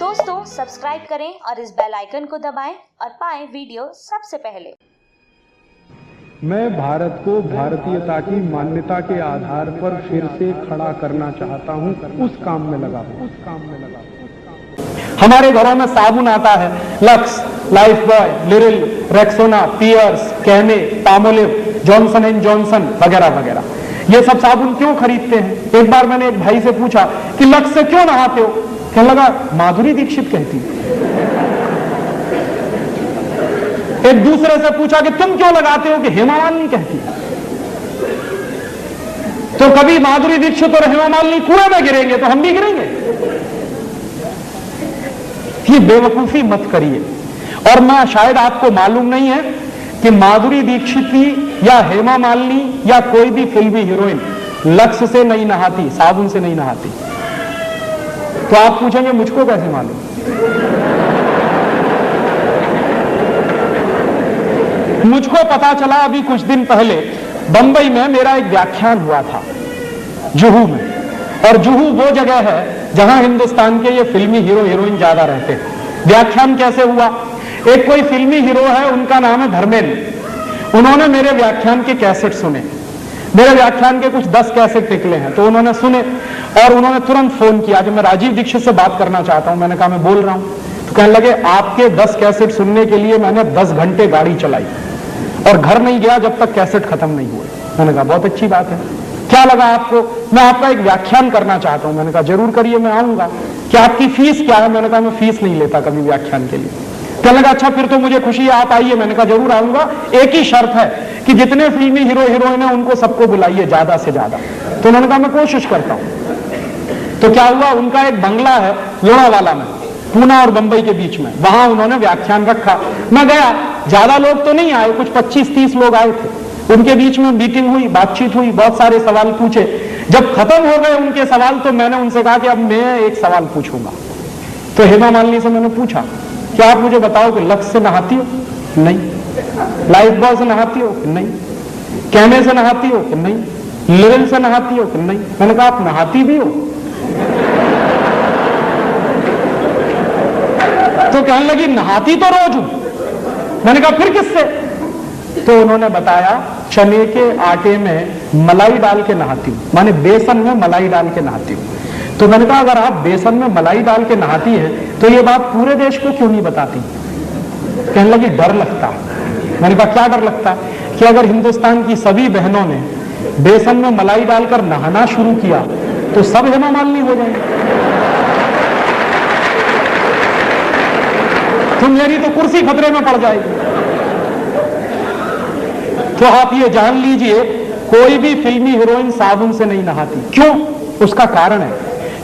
दोस्तों सब्सक्राइब करें और इस बेल आइकन को दबाएं और पाएं वीडियो सबसे पहले। मैं भारत को भारतीयता की मान्यता के आधार पर फिर से खड़ा करना चाहता हूं, उस काम में लगा हूं। हमारे घरों में साबुन आता है, Lux, Lifebuoy, Liril, Rexona, Pears, कहने, पामोलिव, जॉनसन एंड जॉनसन वगैरह वगैरह। ये सब साबुन क्यों खरीदते हैं? एक बार मैंने एक भाई से पूछा कि लक्स से क्यों नहाते हो? कहने लगा माधुरी दीक्षित कहती। एक दूसरे से पूछा कि तुम क्यों लगाते हो? कि हेमा मालिनी कहती। तो कभी माधुरी दीक्षित और हेमा मालिनी कुएं में गिरेंगे तो हम भी गिरेंगे। ये बेवकूफी मत करिए। और मैं शायद आपको मालूम नहीं है कि माधुरी दीक्षित या हेमा मालिनी या कोई भी फिल्मी हीरोइन लक्स से नहीं नहाती, साबुन से नहीं नहाती। तो आप पूछेंगे मुझको कैसे मालूम? मुझको पता चला अभी कुछ दिन पहले बंबई में मेरा एक व्याख्यान हुआ था जुहू में। और जुहू वो जगह है जहां हिंदुस्तान के ये फिल्मी हीरो हीरोइन ज्यादा रहते हैं। व्याख्यान कैसे हुआ? एक कोई फिल्मी हीरो है, उनका नाम है धर्मेंद्र। उन्होंने मेरे व्याख्यान के कैसेट सुने। मेरे व्याख्यान के कुछ 10 कैसेट निकले हैं, तो उन्होंने सुने और उन्होंने तुरंत फोन किया कि मैं राजीव दीक्षित से बात करना चाहता हूं। मैंने कहा मैं बोल रहा हूं। तो कहने लगे आपके 10 कैसेट सुनने के लिए मैंने 10 घंटे गाड़ी चलाई और घर नहीं गया जब तक कैसेट खत्म नहीं हुए। मैंने कहा बहुत अच्छी बात है, क्या लगा आपको? मैं आपका एक व्याख्यान करना चाहता हूं। मैंने कहा जरूर करिए, मैं आऊंगा। क्या आपकी फीस क्या है? मैंने कहा मैं फीस नहीं लेता कभी व्याख्यान के लिए। कहने लगा अच्छा फिर तो मुझे खुशी है, आप आइए। मैंने कहा जरूर आऊंगा, एक ही शर्त है कि जितने फिल्मी हीरो हीरोइन है उनको सबको बुलाइए ज्यादा से ज्यादा। तो उन्होंने कहा मैं कोशिश करता हूं। तो क्या हुआ, उनका एक बंगला है लोनावाला में, पूना और बंबई के बीच में, वहां उन्होंने व्याख्यान रखा। मैं गया, ज्यादा लोग तो नहीं आए, कुछ 25-30 लोग आए थे। उनके बीच में मीटिंग हुई, बातचीत हुई, बहुत सारे सवाल पूछे। जब खत्म हो गए उनके सवाल तो मैंने उनसे कहा कि अब मैं एक सवाल पूछूंगा। तो हेमा मालिनी से मैंने पूछा क्या आप मुझे बताओ कि लक्स से नहाती हो? नहीं। लाइफ बॉय से नहाती हो? नहीं। कहने से नहाती हो? नहीं। लिरिल से नहाती हो? नहीं। मैंने कहा आप नहाती भी हो? तो कहने लगी नहाती तो रोज हूं। मैंने कहा फिर किससे? तो उन्होंने बताया चने के आटे में मलाई डाल के नहाती हूं, माने बेसन में मलाई डाल के नहाती हूं। तो मैंने कहा अगर आप बेसन में मलाई डाल के नहाती हैं तो ये बात पूरे देश को क्यों नहीं बताती? कहने लगी डर लगता। मैंने कहा क्या डर लगता? कि अगर हिंदुस्तान की सभी बहनों ने बेसन में मलाई डालकर नहाना शुरू किया तो सब हेमा मालिनी हो जाएंगे। तो मेरी तो कुर्सी खतरे में पड़ जाएगी। तो आप ये जान लीजिए कोई भी फिल्मी हीरोइन साबुन से नहीं नहाती। क्यों? उसका कारण है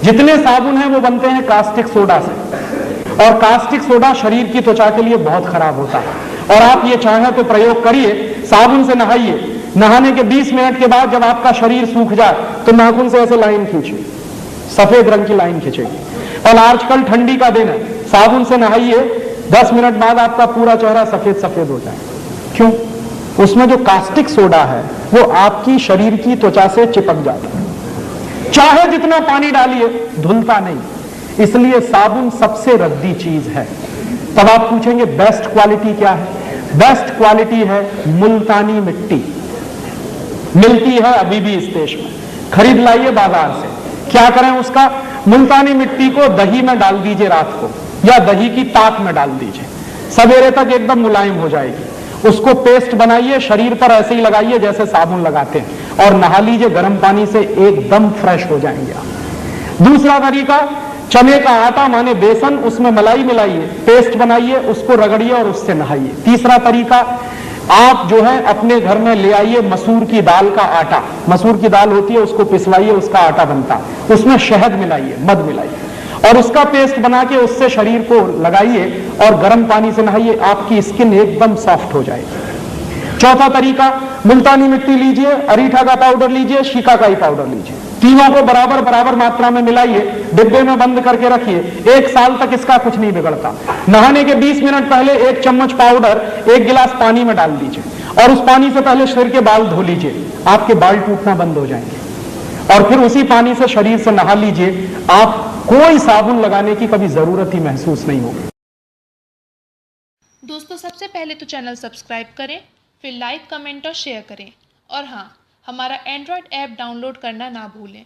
जितने साबुन हैं वो बनते हैं कास्टिक सोडा से, और कास्टिक सोडा शरीर की त्वचा के लिए बहुत खराब होता है। और आप ये चाहें तो प्रयोग करिए, साबुन से नहाइए। नहाने के 20 मिनट के बाद जब आपका शरीर सूख जाए तो नाखून से ऐसे लाइन खींचिए, सफेद रंग की लाइन खींचेगी। और आजकल ठंडी का दिन है, साबुन से नहाइए, 10 मिनट बाद आपका पूरा चेहरा सफेद सफेद हो जाए। क्यों? उसमें जो कास्टिक सोडा है वो आपकी शरीर की त्वचा से चिपक जाता है। चाहे जितना पानी डालिए धुलता नहीं, इसलिए साबुन सबसे रद्दी चीज है। तब आप पूछेंगे बेस्ट क्वालिटी क्या है? बेस्ट क्वालिटी है मुल्तानी मिट्टी। मिलती है अभी भी इस देश में, खरीद लाइए बाजार से। क्या करें उसका? मुल्तानी मिट्टी को दही में डाल दीजिए रात को, या दही की ताक में डाल दीजिए, सवेरे तक एकदम मुलायम हो जाएगी। उसको पेस्ट बनाइए, शरीर पर ऐसे ही लगाइए जैसे साबुन लगाते हैं, और नहा लीजिए गर्म पानी से, एकदम फ्रेश हो जाएंगे आप। दूसरा तरीका, चने का आटा माने बेसन, उसमें मलाई मिलाइए, पेस्ट बनाइए, उसको रगड़िए और उससे नहाइए। तीसरा तरीका, आप जो है अपने घर में ले आइए मसूर की दाल का आटा। मसूर की दाल होती है, उसको पिसवाइए, उसका आटा बनता है, उसमें शहद मिलाइए, मध मिलाइए और उसका पेस्ट बना के उससे शरीर को लगाइए और गर्म पानी से नहाइए, आपकी स्किन एकदम सॉफ्ट हो जाएगी। चौथा तरीका, मुल्तानी मिट्टी लीजिए, अरीठा का पाउडर लीजिए, शिकाकाई पाउडर लीजिए, तीनों को बराबर बराबर मात्रा में मिलाइए, डिब्बे में बंद करके रखिए। 1 साल तक इसका कुछ नहीं बिगड़ता। नहाने के 20 मिनट पहले 1 चम्मच पाउडर 1 गिलास पानी में डाल दीजिए और उस पानी से पहले सिर के बाल धो लीजिए, आपके बाल टूटना बंद हो जाएंगे। और फिर उसी पानी से शरीर से नहा लीजिए, आप कोई साबुन लगाने की कभी जरूरत ही महसूस नहीं होगी। दोस्तों, सबसे पहले तो चैनल सब्सक्राइब करें, फिर लाइक, कमेंट और शेयर करें। और हाँ, हमारा एंड्रॉयड ऐप डाउनलोड करना ना भूलें।